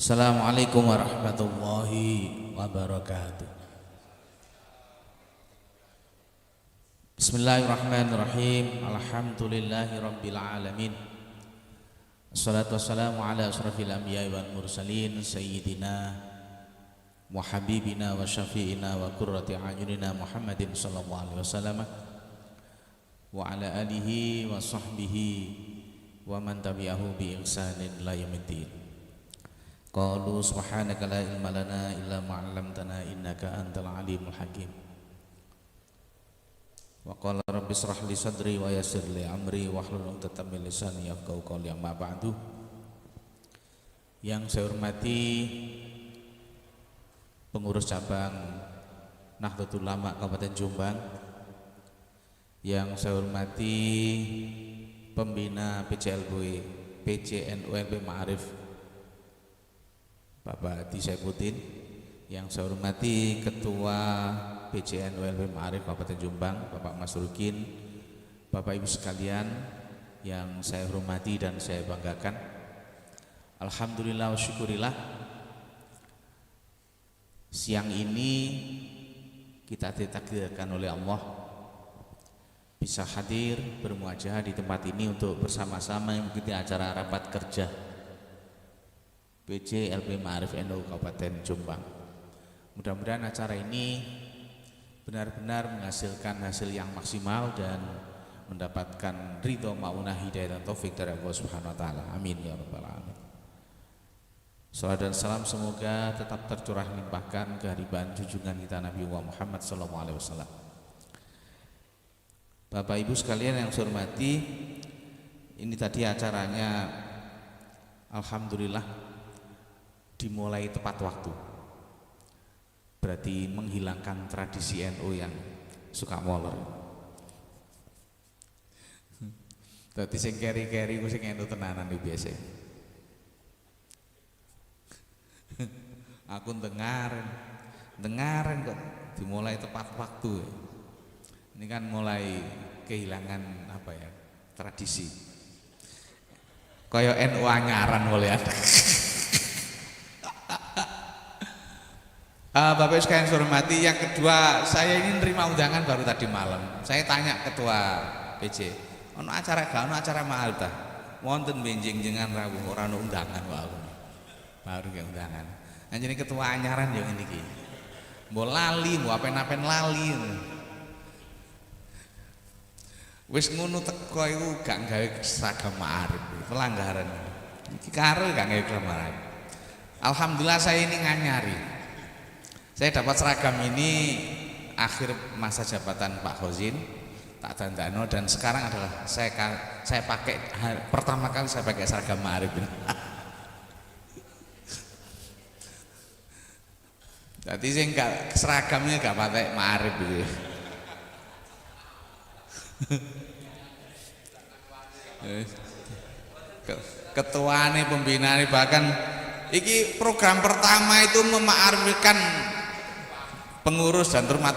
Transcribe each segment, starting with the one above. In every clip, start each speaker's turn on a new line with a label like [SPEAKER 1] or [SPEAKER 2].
[SPEAKER 1] Assalamualaikum warahmatullahi wabarakatuh. Bismillahirrahmanirrahim. Alhamdulillahi rabbil alamin. Assalatu wassalamu ala asrafil anbiya'i wal mursalin sayyidina wa habibina wa syafi'ina wa qurrati a'yunina Muhammadin sallallahu alaihi wasallam wa ala alihi wa sahbihi wa man tabi'ahu bi ihsanin ila yaumiddin. Qalu subhanaka la ilma lana illa ma 'allamtana innaka antal alimul hakim. Wa qala rabbi ishrah li sadri wa yassir li amri wahlul 'uqdatam min lisani yafqahu qawli, amma ba'du. Yang saya hormati pengurus cabang Nahdlatul Ulama Kabupaten Jombang, yang saya hormati pembina PCLB PCNULP Ma'arif Bapak Haji Saifuddin, yang saya hormati Ketua PCNULP Ma'arif Kabupaten Jombang Bapak Mas Rukin, Bapak Ibu sekalian yang saya hormati dan saya banggakan. Alhamdulillah wa syukurillah, siang ini kita ditakdirkan oleh Allah bisa hadir bermuajah di tempat ini untuk bersama-sama mengikuti acara rapat kerja PCLP Ma'arif NU Kabupaten Jombang. Mudah-mudahan acara ini benar-benar menghasilkan hasil yang maksimal dan mendapatkan ridho, maunah, hidayah dan taufik dari Allah Subhanahu wa taala. Amin ya rabbal alamin. Salam dan salam semoga tetap tercurah limpahkan kehadiran junjungan kita Nabi Muhammad sallallahu alaihi wasallam. Bapak Ibu sekalian yang saya hormati, ini tadi acaranya alhamdulillah dimulai tepat waktu. Berarti menghilangkan tradisi NU yang suka molor. Dadi sing keri-keri ku sing NU tenanan iki biasa. Aku dengaran kok dimulai tepat waktu. Ini kan mulai kehilangan apa ya, tradisi. Kaya NU anyaran mulai ada. Bapak sekalian saya hormati, yang kedua, saya ini nerima undangan baru tadi malam. Saya tanya ketua PJ, ono acara gak, ono acara mahal dah. Wonten benjing jengan rawuh ora ono undangan wae. Baru ke undangan. Anjene ketua anyaran yo ngene iki. Mbok lali, mbok apen-apen lali. Wis ngono teko iku gak gawe seragam Ma'arif, pelanggaran. Iki karo gak gawe kelemahan. Alhamdulillah saya ini nganyari. Saya dapat seragam ini akhir masa jabatan Pak Khozin, tak dandano, dan sekarang adalah saya pakai pertama kali saya pakai seragam Ma'arif ini. Jadi saya enggak seragamnya enggak pakai Ma'arif gitu. Ketuane pembina ini bahkan iki program pertama itu memaarifkan pengurus dan terutama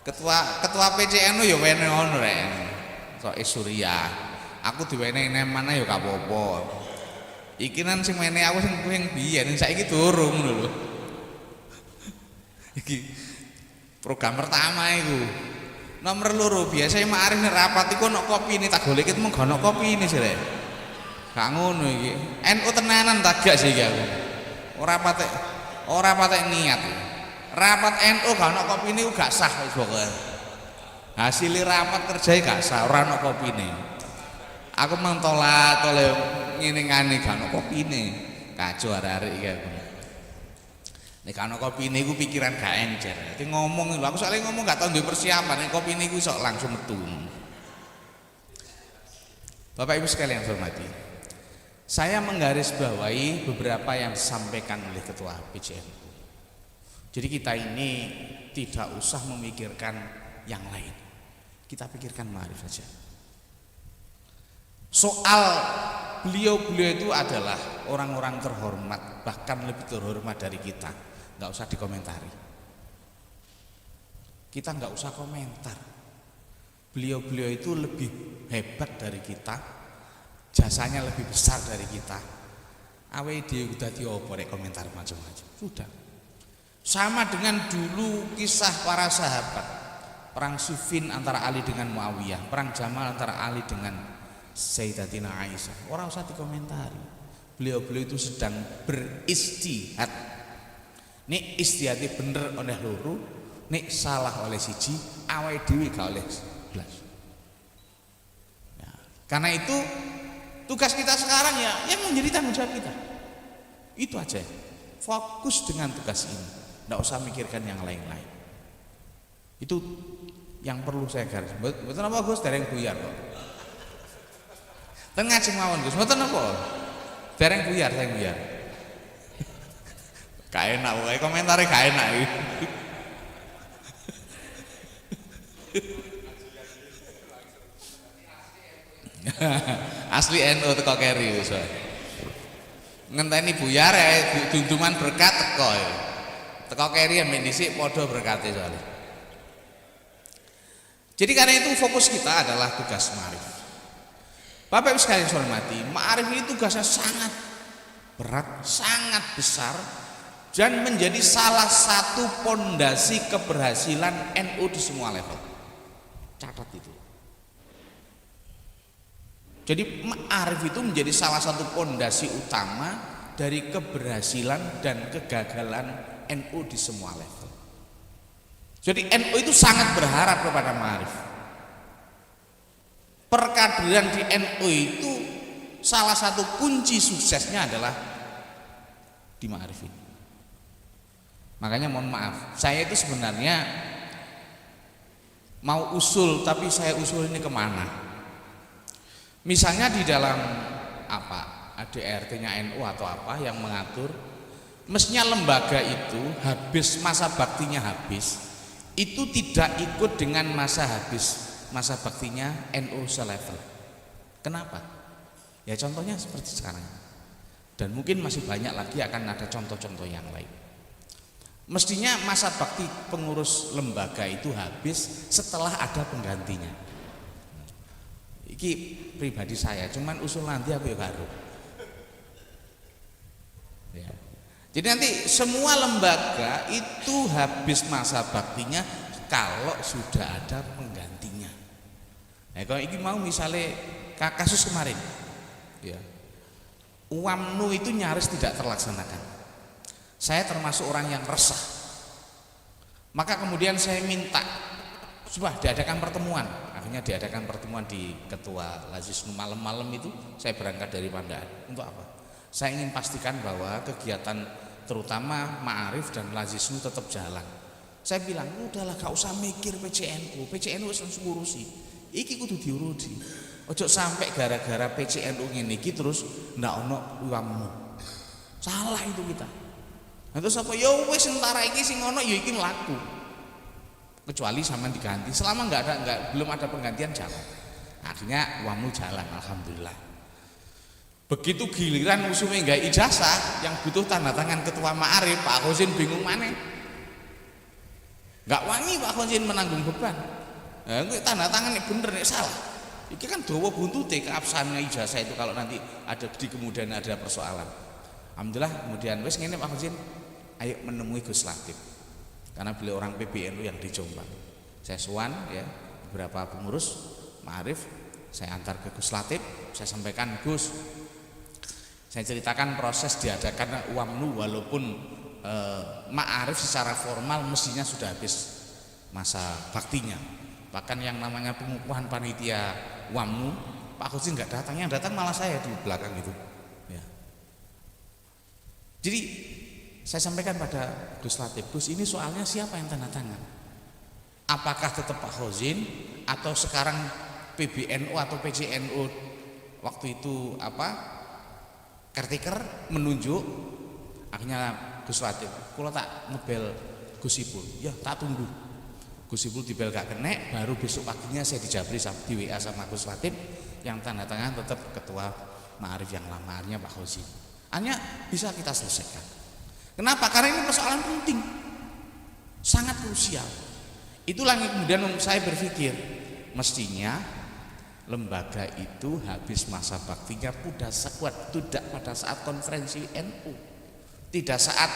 [SPEAKER 1] ketua PCNU ya wene ono rek. Sok Surya. Aku diwenehi nemane ya gak apa-apa. Iki nan sing mene aku sing biyen saiki durung lho. Iki program pertama iku. Nomor loro biasanya Ma'arif rapat iku ono kopine tak goleki mung ono kopine sih rek. Gak ngono iki. NU tenanan tak gak sih iki aku. Ora patek niat. Rapat NU gak ono kopine ku gak sah wis pokoke. Hasil rapat kerjae gak sah, ora ono kopine. Aku mentolat oleh ngene-ngene gak ono kopine. Kacau arek-arek iki aku. Nek gak ono kopine ku pikiran gak encer. Dadi ngomong lho, aku soalnya ngomong gak tau duwe persiapan, nek kopine ku sok langsung metu. Bapak Ibu sekalian yang saya hormati, saya menggarisbawahi beberapa yang disampaikan oleh Ketua PCNU. Jadi kita ini tidak usah memikirkan yang lain, kita pikirkan Ma'arif saja. Soal beliau-beliau itu adalah orang-orang terhormat, bahkan lebih terhormat dari kita, nggak usah dikomentari. Kita nggak usah komentar. Beliau-beliau itu lebih hebat dari kita, jasanya lebih besar dari kita.
[SPEAKER 2] Awe dhewe dadi apa rek komentar macam-macam. Sudah. Sama dengan dulu kisah para sahabat. Perang Siffin antara Ali dengan Muawiyah, perang Jamal antara Ali dengan Sayyidatina Aisyah. Ora usah dikomentari. Beliau-beliau itu sedang beristihad. Nek istihate bener oleh loro, nek salah oleh siji, awake dhewe gak oleh blas. Ya, karena itu tugas kita sekarang ya yang menjadi tanggung jawab kita. Itu aja. Fokus dengan tugas ini. Enggak usah mikirkan yang lain-lain. Itu yang perlu saya garis. Betul apa Gus? Dereng buyar kok. Ten ngajeng mawon Gus. Mboten apa? Dereng buyar, saya buyar. Gak enak wae komentare gak enak iki. Asli NU teko keri wis. Ngenteni buyar dunduman berkat teko. Teko keri ambek dhisik padha berkate soalnya. Jadi karena itu fokus kita adalah tugas ma'arif. Bapak Ibu sekalian saya hormati, ma'arif ini tugasnya sangat berat, sangat besar dan menjadi salah satu pondasi keberhasilan NU di semua level. Catat itu. Jadi ma'arif itu menjadi salah satu pondasi utama dari keberhasilan dan kegagalan NU di semua level. Jadi NU itu sangat berharap kepada ma'arif. Perkaderan di NU itu salah satu kunci suksesnya adalah di ma'arif ini. Makanya mohon maaf, saya itu sebenarnya mau usul, tapi saya usul ini kemana? Misalnya di dalam apa ADRT-nya NU atau apa yang mengatur, mestinya lembaga itu habis masa baktinya habis, itu tidak ikut dengan masa baktinya NU selevel. Kenapa? Ya contohnya seperti sekarang. Dan mungkin masih banyak lagi akan ada contoh-contoh yang lain. Mestinya masa bakti pengurus lembaga itu habis setelah ada penggantinya. Iki pribadi saya, cuman usul nanti aku ya karo. Ya. Jadi nanti semua lembaga itu habis masa baktinya kalau sudah ada penggantinya. Nah, kalau ini mau misalnya kasus kemarin, ya, UAMNU itu nyaris tidak terlaksanakan. Saya termasuk orang yang resah. Maka kemudian saya minta supaya diadakan pertemuan. Akhirnya diadakan pertemuan di Ketua Lazisnu malam-malam itu. Saya berangkat dari Pandaan. Untuk apa? Saya ingin pastikan bahwa kegiatan terutama Ma'arif dan Lazisnu tetap jalan. Saya bilang, udahlah gak usah mikir PCNU. PCNU harus ngurusi. Iki kudu diurusi. Ojo sampai gara-gara PCNU ngene iki terus ndak ono UAMNU. Salah itu kita. Nah, terus apa? Ya wis sementara iki sing ono ya iki mlaku. Kecuali sampean diganti. Selama belum ada penggantian jalan. Akhirnya UAMNU jalan, alhamdulillah. Begitu giliran musuhnya enggak ijazah yang butuh tanda tangan ketua Ma'arif, Pak Khosin bingung maneh. Enggak wangi Pak Khosin menanggung beban. Nah, tanda tangan bener nek salah. Iki kan dawa buntute keabsahan ijazah itu kalau nanti ada di kemudian ada persoalan. Alhamdulillah kemudian wis ngene Pak Khosin, ayo menemui Gus Latif. Karena beliau orang PBNU yang di Jombang. Saya sowan ya beberapa pengurus Ma'arif, saya antar ke Gus Latif, saya sampaikan Gus, saya ceritakan proses diadakan UAMNU walaupun Ma'arif secara formal mestinya sudah habis masa baktinya. Bahkan yang namanya pengukuhan panitia UAMNU, Pak Khosin nggak datang, yang datang malah saya di belakang itu. Ya. Jadi saya sampaikan pada Gus Latif, Gus ini soalnya siapa yang tanda tangan? Apakah tetap Pak Khosin atau sekarang PBNU atau PCNU waktu itu apa? Caretaker menunjuk, akhirnya Gus Latif, kalau tak ngebel Gus Ipul, ya tak tunggu. Gus Ipul dibel gak kena, baru besok paginya saya dijabri di WA sama Gus Latif yang tanda tangan tetap ketua Ma'arif yang lamarnya Pak Khosin. Hanya bisa kita selesaikan. Kenapa? Karena ini persoalan penting, sangat krusial. Itulah yang kemudian saya berpikir mestinya lembaga itu habis masa baktinya tidak pada saat konferensi NU, tidak saat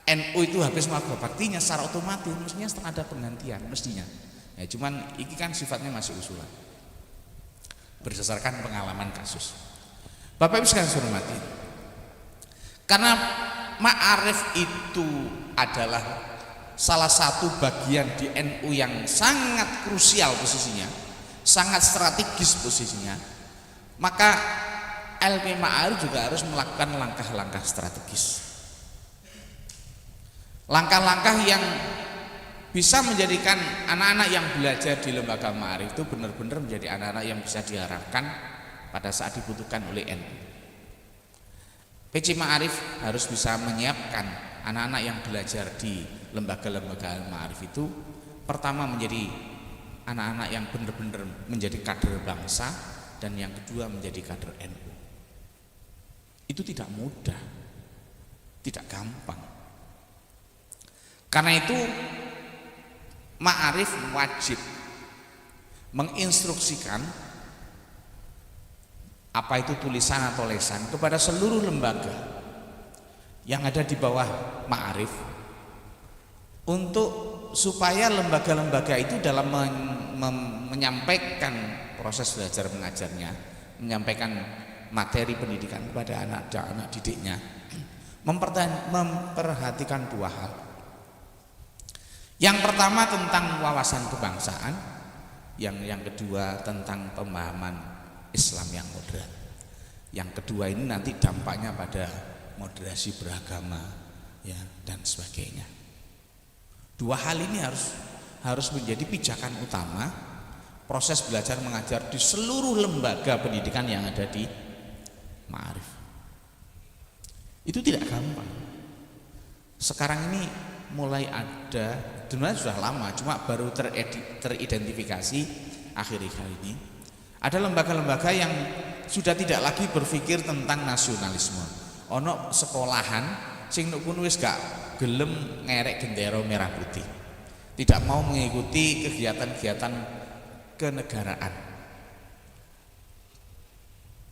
[SPEAKER 2] NU itu habis masa baktinya secara otomatis, mestinya setelah ada penggantian mestinya. Ya, cuman ini kan sifatnya masih usulan berdasarkan pengalaman kasus. Bapak Ibu sekalian hormati, karena ma'arif itu adalah salah satu bagian di NU yang sangat krusial posisinya, sangat strategis posisinya, maka LP Ma'arif juga harus melakukan langkah-langkah strategis, langkah-langkah yang bisa menjadikan anak-anak yang belajar di lembaga Ma'arif itu benar-benar menjadi anak-anak yang bisa diharapkan pada saat dibutuhkan oleh NU. PC Ma'arif harus bisa menyiapkan anak-anak yang belajar di lembaga-lembaga Ma'arif itu, pertama menjadi anak-anak yang benar-benar menjadi kader bangsa, dan yang kedua menjadi kader NU. Itu tidak mudah, tidak gampang. Karena itu Ma'arif wajib menginstruksikan apa itu tulisan atau lesan kepada seluruh lembaga yang ada di bawah Ma'arif, untuk supaya lembaga-lembaga itu dalam menyampaikan proses belajar mengajarnya, menyampaikan materi pendidikan kepada anak didiknya, memperhatikan dua hal. Yang pertama tentang wawasan kebangsaan, yang kedua tentang pemahaman Islam yang moderat. Yang kedua ini nanti dampaknya pada moderasi beragama, ya, dan sebagainya. Dua hal ini harus menjadi pijakan utama proses belajar mengajar di seluruh lembaga pendidikan yang ada di Ma'arif. Itu tidak gampang. Sekarang ini mulai ada, sebenarnya sudah lama, cuma baru teridentifikasi akhir-akhir ini. Ada lembaga-lembaga yang sudah tidak lagi berpikir tentang nasionalisme. Ono sekolahan sing nek kono wis gak gelem ngerek gendera merah putih, tidak mau mengikuti kegiatan-kegiatan kenegaraan,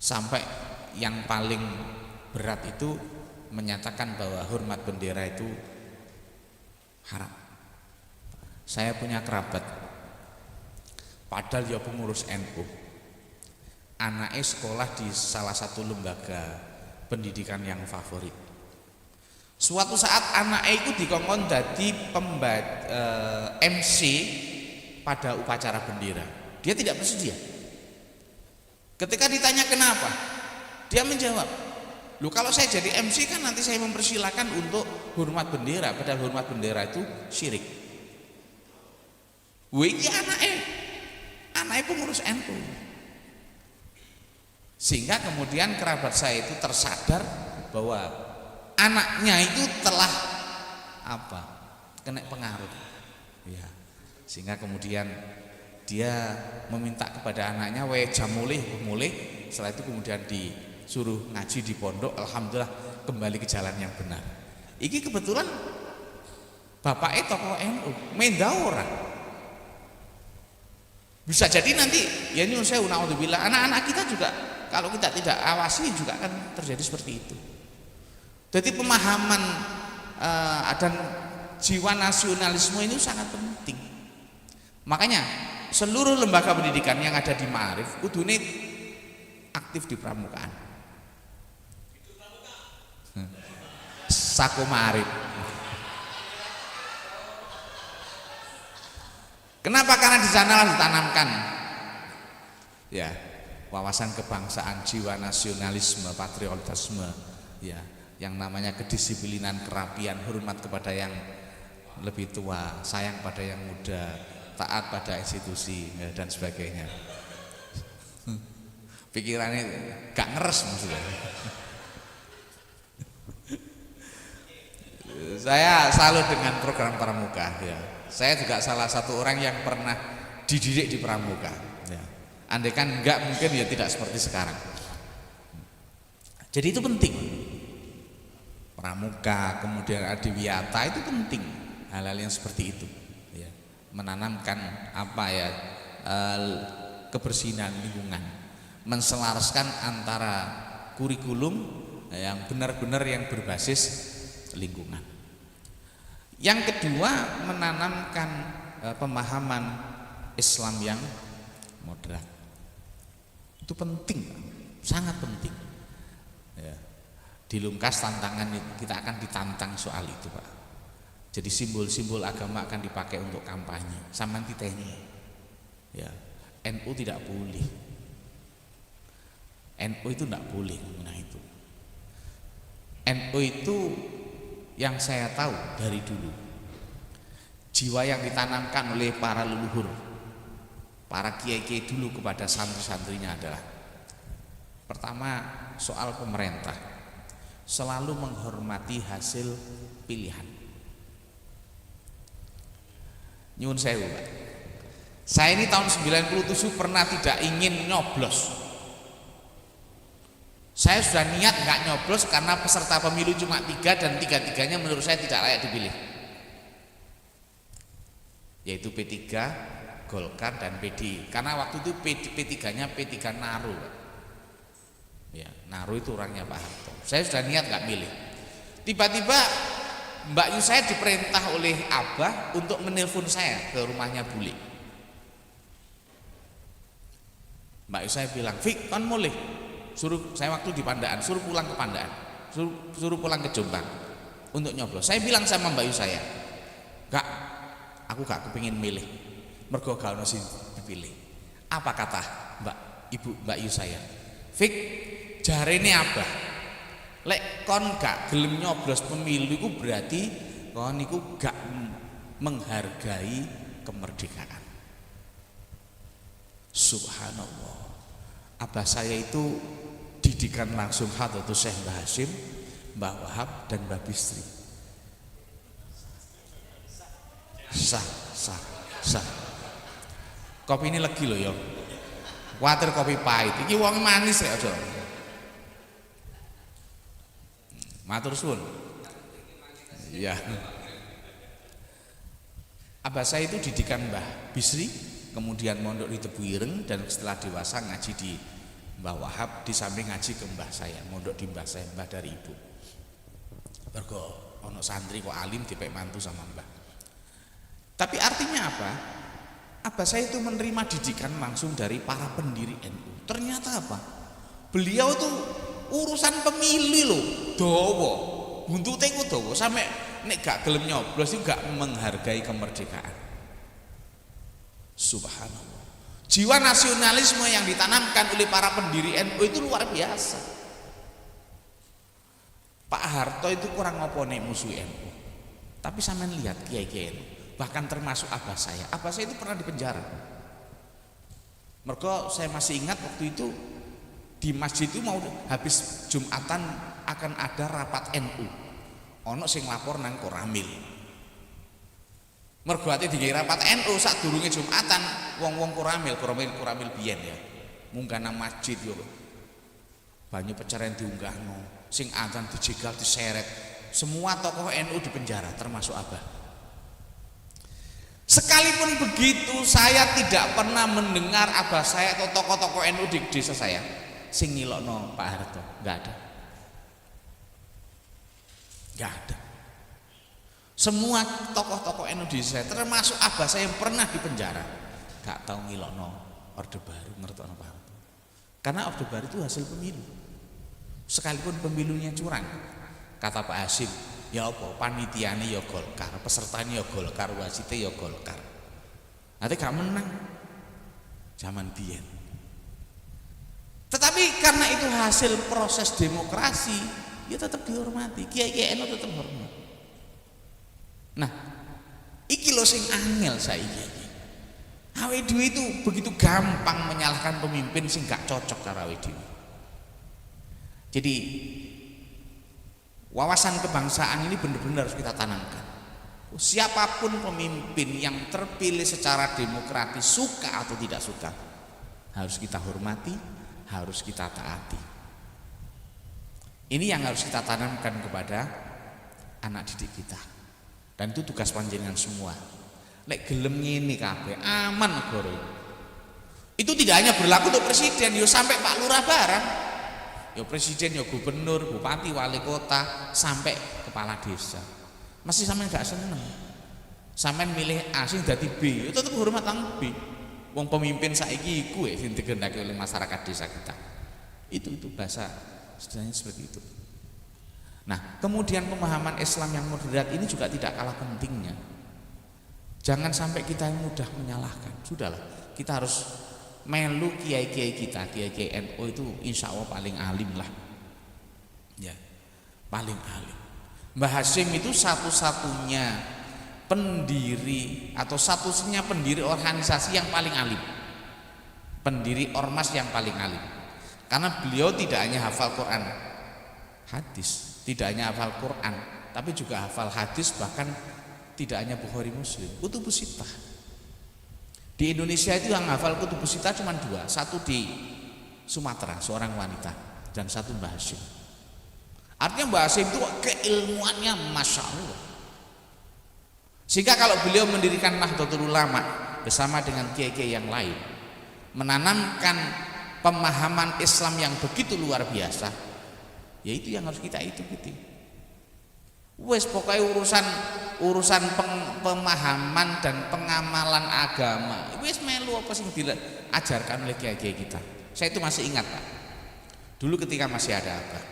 [SPEAKER 2] sampai yang paling berat itu menyatakan bahwa hormat bendera itu haram. Saya punya kerabat, padahal dia pengurus NU, anaknya sekolah di salah satu lembaga pendidikan yang favorit. Suatu saat anaknya itu dikongkon jadi MC pada upacara bendera. Dia tidak bersedia. Ketika ditanya kenapa, dia menjawab, "Loh, kalau saya jadi MC kan nanti saya mempersilahkan untuk hormat bendera, padahal hormat bendera itu syirik." Wih, anaknya pengurus NU. Sehingga kemudian kerabat saya itu tersadar bahwa anaknya itu telah kena pengaruh, ya. Sehingga kemudian dia meminta kepada anaknya, jam mulih. Setelah itu kemudian disuruh ngaji di pondok. Alhamdulillah kembali ke jalan yang benar. Iki kebetulan bapaknya tokoh NU, menda orang. Bisa jadi nanti, ya ini saya naudzubillah, anak-anak kita juga kalau kita tidak awasi juga akan terjadi seperti itu. Jadi pemahaman dan jiwa nasionalisme ini sangat penting. Makanya seluruh lembaga pendidikan yang ada di Ma'arif kudune aktif di pramukaan. Sako Ma'arif. Kenapa? Karena di sana ditanamkan, ya, wawasan kebangsaan, jiwa nasionalisme, patriotisme, ya, yang namanya kedisiplinan, kerapian, hormat kepada yang lebih tua, sayang pada yang muda, taat pada institusi, ya, dan sebagainya. Pikirannya gak ngeres maksudnya. Saya salut dengan program pramuka, ya. Saya juga salah satu orang yang pernah dididik di pramuka, ya. Andai kan enggak, mungkin ya tidak seperti sekarang. Jadi itu penting. Pramuka, kemudian adiwiyata itu penting, hal-hal yang seperti itu, ya. Menanamkan kebersihan lingkungan, menselaraskan antara kurikulum yang benar-benar yang berbasis lingkungan. Yang kedua, menanamkan pemahaman Islam yang moderat. Itu penting, sangat penting. Ya. Di Lumkas tantangan kita akan ditantang soal itu, Pak. Jadi simbol-simbol agama akan dipakai untuk kampanye. Sama titeni. Ya, NU tidak boleh. NU itu tidak boleh mengenai itu. NU itu yang saya tahu dari dulu, jiwa yang ditanamkan oleh para leluhur, para kiai-kiai dulu kepada santri-santrinya adalah pertama, soal pemerintah selalu menghormati hasil pilihan. Nyuwun sewu, Pak. Saya ini tahun 97 pernah tidak ingin nyoblos. Saya sudah niat nggak nyoblos karena peserta pemilu cuma 3 dan 3-3-nya menurut saya tidak layak dipilih, yaitu P3, Golkar dan PDI. Karena waktu itu P3-nya P3 Naru, Pak. Ya, Naru itu orangnya Pak Harto. Saya sudah niat nggak milih. Tiba-tiba Mbak Yu saya diperintah oleh Abah untuk menelpon saya ke rumahnya Bule. Mbak Yu saya bilang, "Fik, kan mulai." Suruh saya waktu di Pandaan, suruh pulang ke Pandaan, suruh pulang ke Jombang untuk nyoblos. Saya bilang sama Mbak Yu saya, "Kak, aku gak kepingin milih, mergo gak ono sing dipilih." Apa kata Mbak Yu saya? "Fik, jarene Abah, lek kon gak gelem nyoblos pemilu iku berarti kon iku gak menghargai kemerdekaan." Subhanallah. Abah saya itu didikan langsung Hadratus Syekh Mbah Hasyim, Mbah Wahab dan Mbah Bisri. Sah. Kopi ini legi loh ya. Water kopi pahit. Iki wong manis ya aja. Matur suwun. Iya. Abah saya itu didikan Mbah Bisri, kemudian mondok di Tebu Ireng, dan setelah dewasa ngaji di Mbah Wahab, di samping ngaji ke mbah saya, mondok di mbah saya, mbah dari ibu. Mergo ono santri kok alim dipek mantu sama mbah. Tapi artinya apa? Abah saya itu menerima didikan langsung dari para pendiri NU. Ternyata apa? Beliau tuh urusan pemilih loh, dawa, buntute ku dawa, sampai nek gak gelem nyoblos itu gak menghargai kemerdekaan. Subhanallah. Jiwa nasionalisme yang ditanamkan oleh para pendiri NU itu luar biasa. Pak Harto itu kurang apa nek musuh NU. Tapi sampean lihat kiai-kiai NU, bahkan termasuk abah saya. Abah saya itu pernah dipenjara. Mergo saya masih ingat waktu itu di masjid itu mau habis Jumatan akan ada rapat NU. Ono sing lapor nang Koramil. Mergo ate digawe rapat NU sadurunge Jumatan, wong-wong Koramil biyen ya. Munggah nang masjid yo. Banyu pencarian diunggahno, sing adzan dijegal diseret. Semua tokoh NU dipenjara termasuk Abah. Sekalipun begitu, saya tidak pernah mendengar Abah saya atau tokoh-tokoh NU di desa saya sing ngilokno Pak Harto, enggak ada. Enggak ada. Semua tokoh-tokoh NU di saya, termasuk abah saya yang pernah dipenjara, gak tahu ngilokno Orde Baru, ngertokno Pak Harto. Karena Orde Baru itu hasil pemilu. Sekalipun pemilunya curang, kata Pak Hasyim, ya apa, panitiane ya Golkar, pesertanya ya Golkar, wasite ya Golkar. Nanti gak menang zaman biyen. Tetapi karena itu hasil proses demokrasi, ya tetap dihormati. Kiai-kiai NU tetap hormat. Nah, iki lho sing angel saiki. Awake dhewe itu begitu gampang menyalahkan pemimpin sing gak cocok karo awake dhewe. Jadi wawasan kebangsaan ini benar-benar harus kita tanamkan. Siapapun pemimpin yang terpilih secara demokratis, suka atau tidak suka, harus kita hormati, harus kita taati. Ini yang harus kita tanamkan kepada anak didik kita. Dan itu tugas panjenengan semua. Lek gelem ngene kabeh aman negara. Itu tidak hanya berlaku untuk presiden, yo sampai Pak Lurah barang. Yo presiden, yo gubernur, bupati, wali kota, sampai kepala desa. Masih sampean gak seneng. Sampean milih A sing dadi B, yo tetep hormat nang B. Wong pemimpin saiki iku sing digendaki oleh masyarakat desa kita. Itu bahasa sebenarnya seperti itu. Nah, kemudian pemahaman Islam yang moderat ini juga tidak kalah pentingnya. Jangan sampai kita yang mudah menyalahkan. Sudahlah, kita harus melu kiai-kiai kita, kiai-kiai NU itu insya Allah paling alim lah, ya, paling alim. Mbah Hasyim itu satu-satunya pendiri atau satu-satunya pendiri organisasi yang paling alim, pendiri ormas yang paling alim, karena beliau tidak hanya hafal Quran, hadis, tidak hanya hafal Quran, tapi juga hafal hadis, bahkan tidak hanya Bukhari Muslim, kutubus sittah. Di Indonesia itu yang hafal kutubus sittah cuma 2, satu di Sumatera seorang wanita dan satu Mbah Hasyim. Artinya Mbah Hasyim itu keilmuannya masya Allah. Sehingga kalau beliau mendirikan Nahdlatul Ulama bersama dengan kiai-kiai yang lain, menanamkan pemahaman Islam yang begitu luar biasa, yaitu yang harus kita ikuti. Wes pokoknya urusan pemahaman dan pengamalan agama, wes melu apa sing diajarkan oleh kiai-kiai kita. Saya itu masih ingat Pak, dulu ketika masih ada Abah,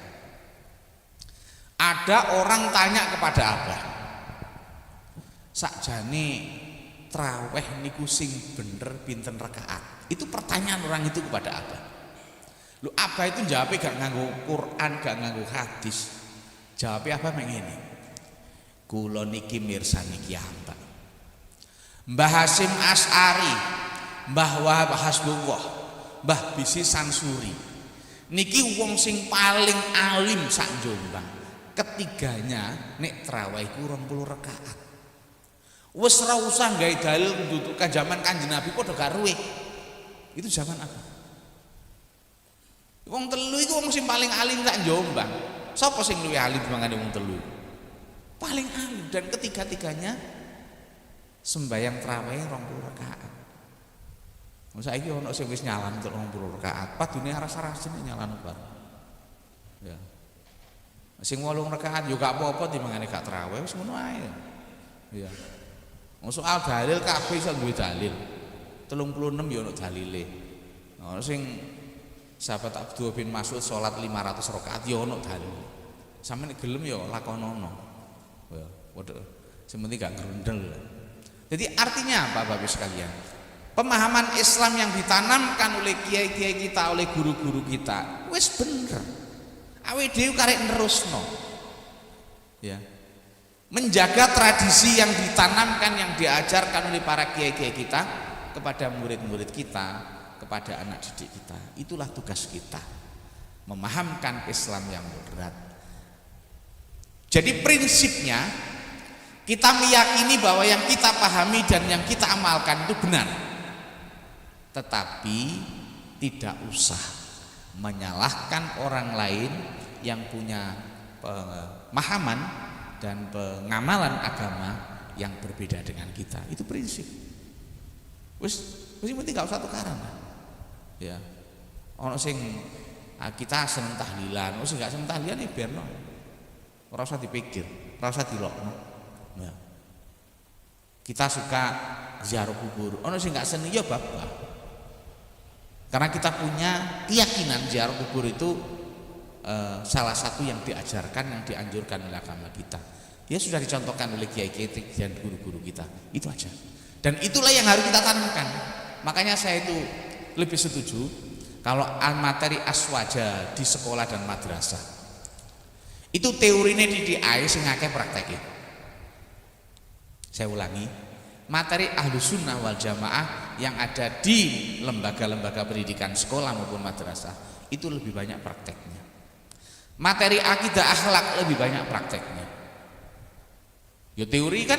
[SPEAKER 2] ada orang tanya kepada Abah, sakjane traweh niku sing bener pinten rakaat? Itu pertanyaan orang itu kepada Abah. Lu Abah itu jawabnya gak nganggo Quran, gak nganggo hadis, jawabnya apa mengene, kula niki mirsani kiambak Mbah Hasyim Asy'ari, Mbah Wahab Hasbullah, Mbah Bisi Sansuri, niki wong sing paling alim sak Jombang. Ketiganya nek traweh iku 20 rakaat. Wis ora usah gawe dalil ndudukan zaman Kanjeng Nabi padha karuwe. Itu zaman apa? Wong telu iku wong sing paling alim sak Jombang. Sapa sing luwih alim dibanding wong telu? Paling alim, dan ketiga-tiganya sembahyang traweh 20 rakaat. Saiki ono sing wis nyalan 20 rakaat, padune aras-arasine nyalan bareng. Ya. Sing 8 rakaat yo gak apa-apa timbangane gak traweh, wis ngono ae. Ya. Soal dalil kabeh iso duwe dalil. 36 yo ono dalile. Ono sing sahabat Abdullah bin Mas'ud salat 500 rakaat yo ono dalil. Sampe nek gelem yo lakonono. Ya, waduh, sementing gak ngerundel. Jadi artinya apa Bapak sekalian? Pemahaman Islam yang ditanamkan oleh kiai-kiai kita, oleh guru-guru kita, wis bener. Awe dhewe karek nerusno. Ya. Menjaga tradisi yang ditanamkan, yang diajarkan oleh para kiai-kiai kita kepada murid-murid kita, kepada anak didik kita. Itulah tugas kita. Memahamkan Islam yang moderat. Jadi prinsipnya kita meyakini bahwa yang kita pahami dan yang kita amalkan itu benar, tetapi tidak usah menyalahkan orang lain yang punya pemahaman dan pengamalan agama yang berbeda dengan kita. Itu prinsip. Wis penting gak usah tukaran. Ya. Ono sing kita seneng tahlilan, sing gak seneng tahlilan ya biarno. Ora usah dipikir, ora usah dilokno. Ya. Kita suka ziarah kubur, ono sing gak seneng ya bapak. Karena kita punya keyakinan ziarah kubur itu salah satu yang diajarkan, yang dianjurkan oleh agama kita. Ya sudah dicontohkan oleh kiai-kiai dan guru-guru kita. Itu aja. Dan itulah yang harus kita tanamkan. Makanya saya itu lebih setuju kalau materi aswaja di sekolah dan madrasah itu teorinya di DI sing akeh prakteke. Saya ulangi, materi Ahlus Sunnah wal Jamaah yang ada di lembaga-lembaga pendidikan sekolah maupun madrasah itu lebih banyak prakteknya. Materi akidah akhlak lebih banyak prakteknya. Ya teori kan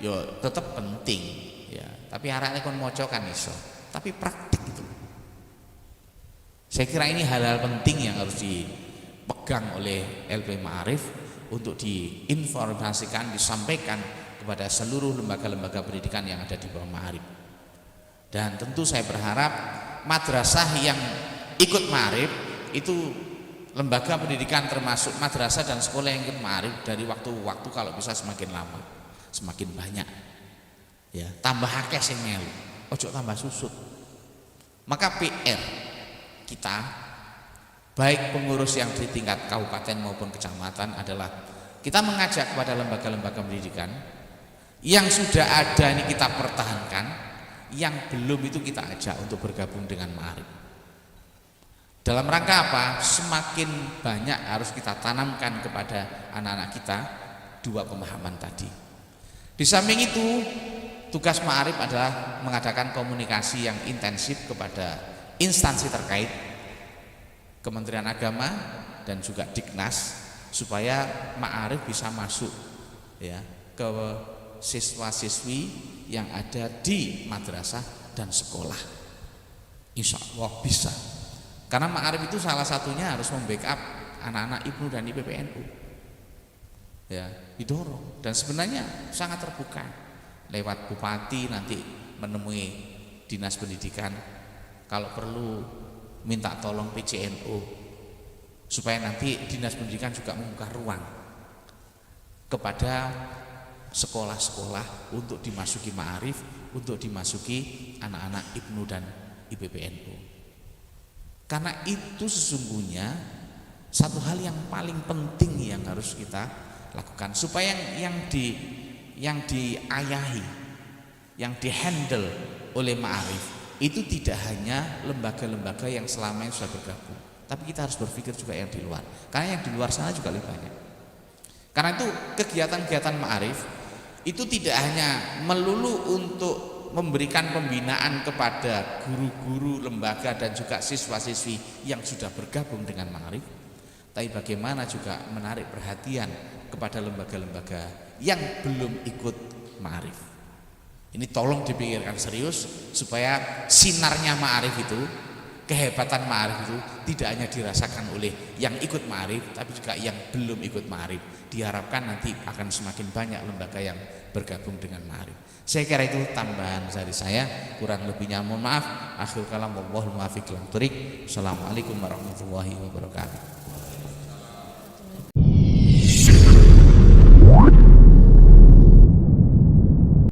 [SPEAKER 2] ya tetap penting ya, tapi arahnya kon moco kan iso, tapi praktik itu. Saya kira ini hal-hal penting yang harus dipegang oleh LP Ma'arif untuk diinformasikan, disampaikan kepada seluruh lembaga-lembaga pendidikan yang ada di bawah Ma'arif. Dan tentu saya berharap madrasah yang ikut ma'arif itu lembaga pendidikan termasuk madrasah dan sekolah yang ikut ma'arif dari waktu ke waktu kalau bisa semakin lama, semakin banyak. Ya, tambah akeh sing melu, ojo tambah susut. Maka PR kita baik pengurus yang di tingkat kabupaten maupun kecamatan adalah kita mengajak kepada lembaga-lembaga pendidikan yang sudah ada ini kita pertahankan, yang belum itu kita ajak untuk bergabung dengan ma'arif. Dalam rangka apa? Semakin banyak harus kita tanamkan kepada anak-anak kita dua pemahaman tadi. Di samping itu, tugas ma'arif adalah mengadakan komunikasi yang intensif kepada instansi terkait, Kementerian Agama dan juga Diknas, supaya ma'arif bisa masuk ya ke siswa-siswi yang ada di madrasah dan sekolah. Insya Allah bisa. Karena ma'arif itu salah satunya harus membackup anak-anak IPNU dan IPPNU. Ya, didorong dan sebenarnya sangat terbuka. Lewat bupati nanti menemui dinas pendidikan, kalau perlu minta tolong PCNO, supaya nanti dinas pendidikan juga membuka ruang kepada sekolah-sekolah untuk dimasuki ma'arif, untuk dimasuki anak-anak IPNU dan IPPNU. Karena itu sesungguhnya satu hal yang paling penting yang harus kita lakukan, supaya yang diayahi, yang dihandle oleh ma'arif itu tidak hanya lembaga-lembaga yang selama ini sudah bergabung, tapi kita harus berpikir juga yang di luar, karena yang di luar sana juga lebih banyak. Karena itu kegiatan-kegiatan ma'arif itu tidak hanya melulu untuk memberikan pembinaan kepada guru-guru lembaga dan juga siswa-siswi yang sudah bergabung dengan ma'arif, tapi bagaimana juga menarik perhatian kepada lembaga-lembaga yang belum ikut ma'arif. Ini tolong dipikirkan serius supaya sinarnya ma'arif itu, kehebatan ma'arif itu tidak hanya dirasakan oleh yang ikut ma'arif, tapi juga yang belum ikut ma'arif. Diharapkan nanti akan semakin banyak lembaga yang bergabung dengan ma'arif. Saya kira itu tambahan dari saya, kurang lebihnya mohon maaf. Akhir kalam, wallahul muwaffiq ila thoriq. Assalamualaikum warahmatullahi wabarakatuh.